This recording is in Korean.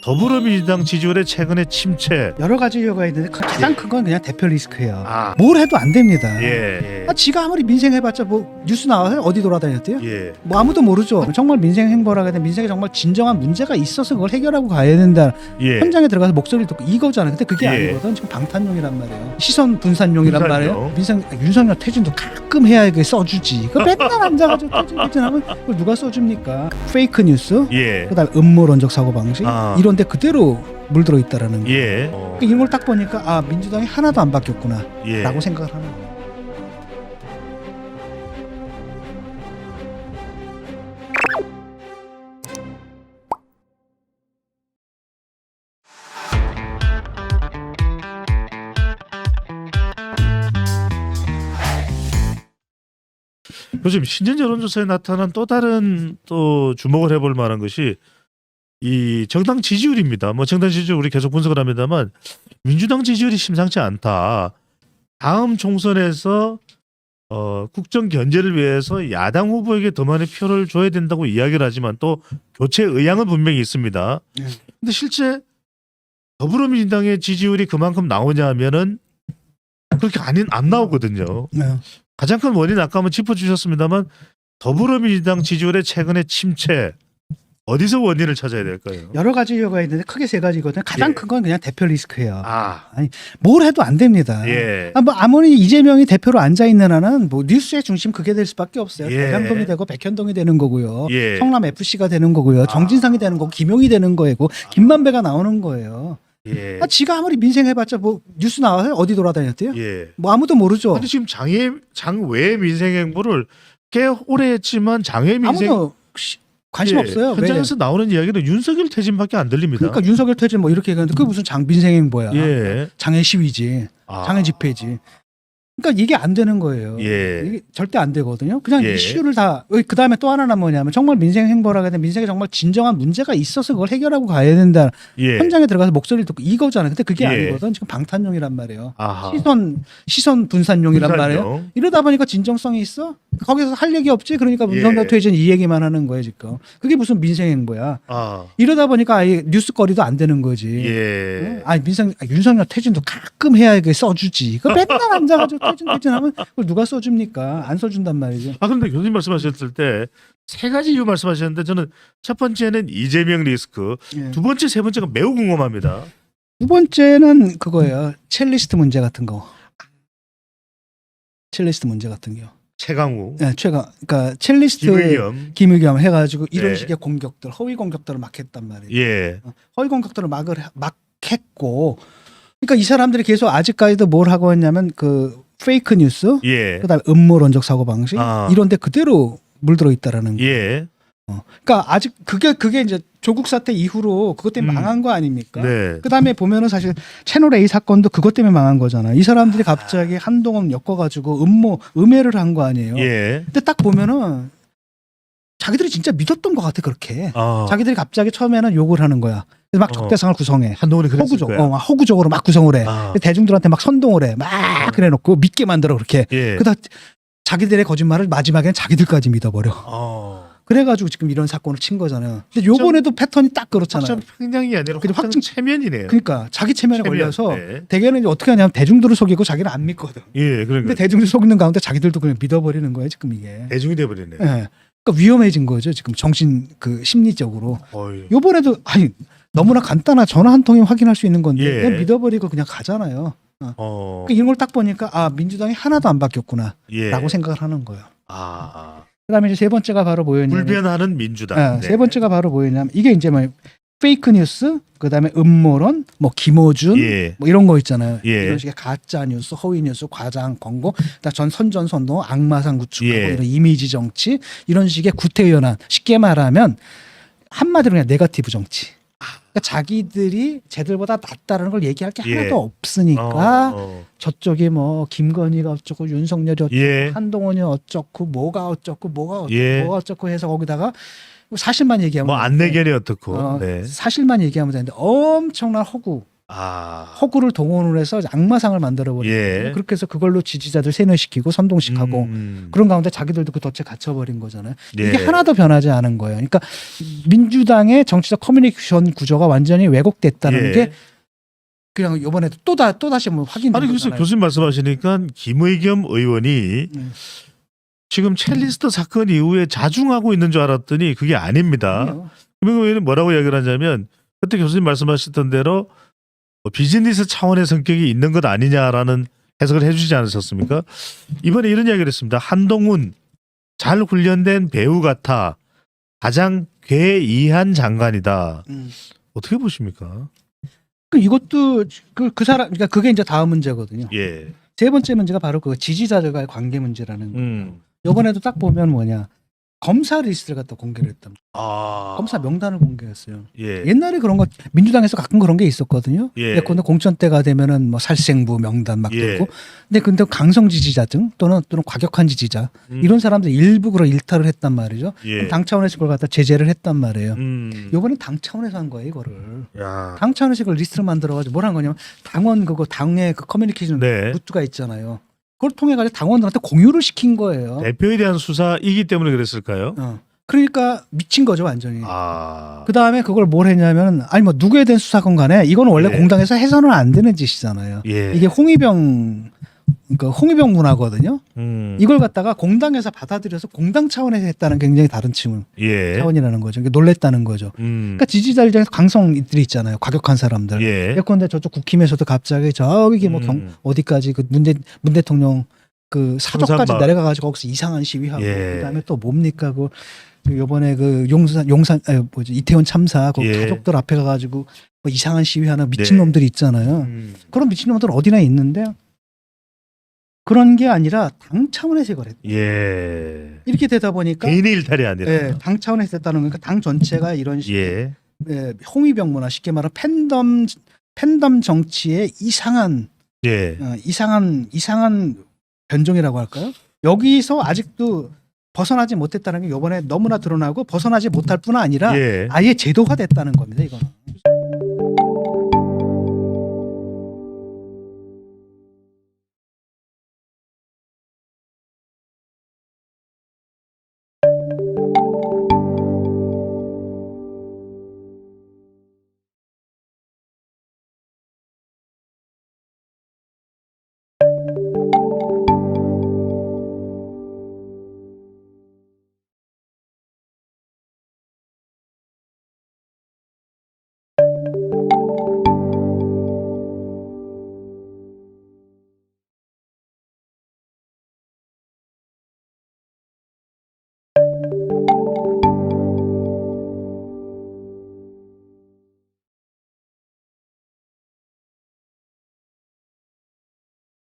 더불어민주당 지지율의 최근의 침체. 여러 가지 이유가 있는데 가장 큰 건 그냥 대표 리스크예요. 아. 뭘 해도 안 됩니다. 예. 지가 아무리 민생 해봤자 뭐 뉴스 나와요? 어디 돌아다녔대요? 예. 뭐 아무도 모르죠. 정말 민생 행보라고 하면 민생에 정말 진정한 문제가 있어서 그걸 해결하고 가야 된다. 예. 현장에 들어가서 목소리를 듣고 이거잖아요. 근데 그게 예. 아니거든. 지금 방탄용이란 말이에요. 시선 분산용이란 분산용. 말이에요. 윤석열 퇴진도 가끔 해야 이게 써주지. 그 맨날 앉아가지고 퇴진하면 그걸 누가 써줍니까? 페이크 뉴스, 예. 그다음에 음모론적 사고 방식 아. 이런데 그대로 물들어 있다라는 거. 예. 그러니까 이런 걸 딱 보니까 아 민주당이 하나도 안 바뀌었구나라고 예. 생각을 하는 거예요. 요즘 신년 여론조사에 나타난 또 다른 또 주목을 해볼 만한 것이 이 정당 지지율입니다. 뭐 정당 지지율 우리 계속 분석을 합니다만 민주당 지지율이 심상치 않다. 다음 총선에서 국정 견제를 위해서 야당 후보에게 더 많은 표를 줘야 된다고 이야기를 하지만 또 교체 의향은 분명히 있습니다. 근데 실제 더불어민주당의 지지율이 그만큼 나오냐 하면은 그렇게 안 나오거든요. 네. 가장 큰 원인 아까 한번 짚어주셨습니다만 더불어민주당 지지율의 최근의 침체 어디서 원인을 찾아야 될까요? 여러 가지 이유가 있는데 크게 세 가지거든요. 가장 예. 큰 건 그냥 대표 리스크예요. 아, 뭘 해도 안 됩니다. 예, 뭐 아무리 이재명이 대표로 앉아 있는 한은 뭐 뉴스의 중심 그게 될 수밖에 없어요. 예. 대장동이 되고 백현동이 되는 거고요. 예. 성남 FC가 되는 거고요. 정진상이 되는 거고 김용이 되는 거고 김만배가 나오는 거예요. 예, 지가 아무리 민생 해봤자 뭐 뉴스 나와요? 어디 돌아다녔대요? 예. 뭐 아무도 모르죠. 근데 지금 장외 민생 행보를 꽤 오래 했지만 장외 민생 아무도 관심 예, 없어요. 왜? 현장에서 나오는 이야기는 윤석열 퇴진밖에 안 들립니다. 그러니까 윤석열 퇴진 뭐 이렇게 얘기하는데 그게 무슨 민생행보야. 예, 장애 시위지. 아. 장애 집회지. 그러니까 이게 안 되는 거예요. 예. 이게 절대 안 되거든요. 그냥 예. 이슈를 다 그다음에 또 하나는 뭐냐면 정말 민생 행보라고 하면 민생에 정말 진정한 문제가 있어서 그걸 해결하고 가야 된다. 예. 현장에 들어가서 목소리를 듣고 이거잖아요. 근데 그게 예. 아니거든. 지금 방탄용이란 말이에요. 아하. 시선 분산용이란 분산용. 말이에요. 이러다 보니까 진정성이 있어? 거기서 할 얘기 없지. 그러니까 윤석열 예. 퇴진 이 얘기만 하는 거예요 지금. 그게 무슨 민생 행보야. 아, 이러다 보니까 아예 뉴스거리도 안 되는 거지. 예. 윤석열 퇴진도 가끔 해야 이게 써주지. 그 맨날 앉아가지고 퇴진하면 그걸 누가 써줍니까? 안 써준단 말이죠. 아 그런데 교수님 말씀하셨을 때 세 가지 이유 말씀하셨는데 저는 첫 번째는 이재명 리스크, 예. 두 번째, 세 번째가 매우 궁금합니다. 두 번째는 그거예요. 첼리스트 문제 같은 거. 첼리스트 문제 같은 거. 최강우, 네, 그러니까 첼리스트 김의겸, 해가지고 이런 네. 식의 공격들, 허위 공격들을 막 했단 말이에요. 예, 허위 공격들을 막 했고, 그러니까 이 사람들이 계속 아직까지도 뭘 하고 있냐면 그 페이크 뉴스, 예, 그다음에 음모론적 사고 방식 아. 이런데 그대로 물들어 있다라는 거. 예, 그러니까 아직 그게 이제 조국 사태 이후로 그것 때문에 망한 거 아닙니까? 네, 그다음에 보면은 사실 채널 A 사건도 그것 때문에 망한 거잖아. 이 사람들이 갑자기 한동훈 엮어가지고 음해를 한 거 아니에요. 예, 근데 딱 보면은 자기들이 진짜 믿었던 것 같아 그렇게. 아, 자기들이 갑자기 처음에는 욕을 하는 거야. 그래서 막 적대상을 구성해. 한동훈이 그랬을 거야. 막 허구적으로 막 구성을 해. 아. 대중들한테 막 선동을 해. 막 그래놓고 믿게 만들어 그렇게. 예, 그다 자기들의 거짓말을 마지막에는 자기들까지 믿어버려. 그래가지고 지금 이런 사건을 친 거잖아요. 근데 요번에도 패턴이 딱 그렇잖아요. 확정 평량이 아니라 근데 확정 체면이네요. 그러니까 자기 체면에 체면, 걸려서 네. 대개는 이제 어떻게 하냐면 대중들을 속이고 자기는 안 믿거든. 예, 근데 그러니까 대중들 속이는 가운데 자기들도 그냥 믿어버리는 거예요 지금 이게. 대중이 돼버리네. 예. 그러니까 위험해진 거죠 지금 정신 심리적으로. 어이. 요번에도 너무나 간단한 전화 한 통이 확인할 수 있는 건데 예. 그냥 믿어버리고 그냥 가잖아요. 그러니까 이런 걸 딱 보니까 아 민주당이 하나도 안 바뀌었구나라고 예. 생각을 하는 거예요. 아, 그다음에 이제 세 번째가 바로 뭐였냐면 불변하는 민주당. 네. 세 번째가 바로 뭐였냐면 이게 이제 뭐 페이크 뉴스, 그다음에 음모론, 뭐 김어준, 예. 뭐 이런 거 있잖아요. 예. 이런 식의 가짜 뉴스, 허위 뉴스, 과장 광고, 그다음 선전 악마상 구축하고 예. 이런 이미지 정치, 이런 식의 구태연한, 쉽게 말하면 한마디로 그냥 네거티브 정치. 그러니까 자기들이 쟤들보다 낫다는 걸 얘기할 게 예. 하나도 없으니까 어. 저쪽이 뭐 김건희가 어쩌고 윤석열이 어쩌고 예. 한동훈이 어쩌고 뭐가 어쩌고 예. 뭐가 어쩌고 해서 거기다가 사실만 얘기하면 뭐 안내견이 어떻고. 네. 사실만 얘기하면 되는데 엄청난 허구 허구를 동원을 해서 악마상을 만들어버리고 예. 그렇게 해서 그걸로 지지자들 세뇌시키고 선동식하고 음. 그런 가운데 자기들도 그 덫에 갇혀버린 거잖아요. 예. 이게 하나도 변하지 않은 거예요. 그러니까 민주당의 정치적 커뮤니케이션 구조가 완전히 왜곡됐다는 예. 게 그냥 이번에도 또다시 한번 확인된 아니 그래서 거잖아요. 교수님 말씀하시니까 김의겸 의원이 지금 첼리스트 사건 이후에 자중하고 있는 줄 알았더니 그게 아닙니다. 아니요. 김의겸 의원이 뭐라고 이야기를 하냐면 그때 교수님 말씀하셨던 대로 비즈니스 차원의 성격이 있는 것 아니냐라는 해석을 해주지 않으셨습니까? 이번에 이런 이야기를 했습니다. 한동훈 잘 훈련된 배우 같아 가장 괴이한 장관이다. 어떻게 보십니까? 이것도 그 사람 그러니까 그게 이제 다음 문제거든요. 예. 세 번째 문제가 바로 그 지지자들과의 관계 문제라는 거예요. 음. 이번에도 딱 보면 뭐냐 검사 리스트를 갖다 공개를 했단 말이에요. 검사 명단을 공개했어요. 예. 옛날에 그런 거 민주당에서 가끔 그런 게 있었거든요. 예. 예컨대 공천 때가 되면은 뭐 살생부 명단 막 예. 들고. 근데 강성 지지자 등 또는 과격한 지지자 이런 사람들 일부 그런 일탈을 했단 말이죠. 예. 당 차원에서 그걸 갖다 제재를 했단 말이에요. 음. 요번엔 당 차원에서 한 거예요, 이거를. 야. 당 차원에서 이걸 리스트를 만들어가지고 뭘 한 거냐면 당원 그거 당의 그 커뮤니케이션 네. 루트가 있잖아요. 그걸 통해 가지고 당원들한테 공유를 시킨 거예요. 대표에 대한 수사이기 때문에 그랬을까요? 그러니까 미친 거죠, 완전히. 아. 그 다음에 그걸 뭘 했냐면, 아니 뭐 누구에 대한 수사건 간에 이거는 원래 예. 공당에서 해서는 안 되는 짓이잖아요. 예. 이게 그러니까 홍위병 문화거든요. 이걸 갖다가 공당에서 받아들여서 공당 차원에서 했다는 굉장히 다른 예. 차원이라는 거죠. 그러니까 놀랬다는 거죠. 그러니까 지지자들 중에서 강성들이 있잖아요. 과격한 사람들. 예. 예컨대 저쪽 국힘에서도 갑자기 저기 뭐 어디까지 그 문 대통령 그 사족까지 청산마을. 내려가가지고 거기서 이상한 시위하고 예. 그다음에 또 뭡니까 그 요번에 그 용산 이태원 참사 그 예. 가족들 앞에 가가지고 뭐 이상한 시위하는 네. 미친 놈들이 있잖아요. 그런 미친 놈들 어디나 있는데 그런 게 아니라 당 차원에서 이걸 했다. 예. 이렇게 되다 보니까 개인의 일탈이 아니라. 예, 당 차원에서 했다는 거니까 당 전체가 이런 식의 예. 홍위병 문화 쉽게 말하면 팬덤 정치의 이상한 예. 이상한 변종이라고 할까요? 여기서 아직도 벗어나지 못했다는 게 이번에 너무나 드러나고 벗어나지 못할 뿐 아니라 예. 아예 제도화됐다는 겁니다. 이거는.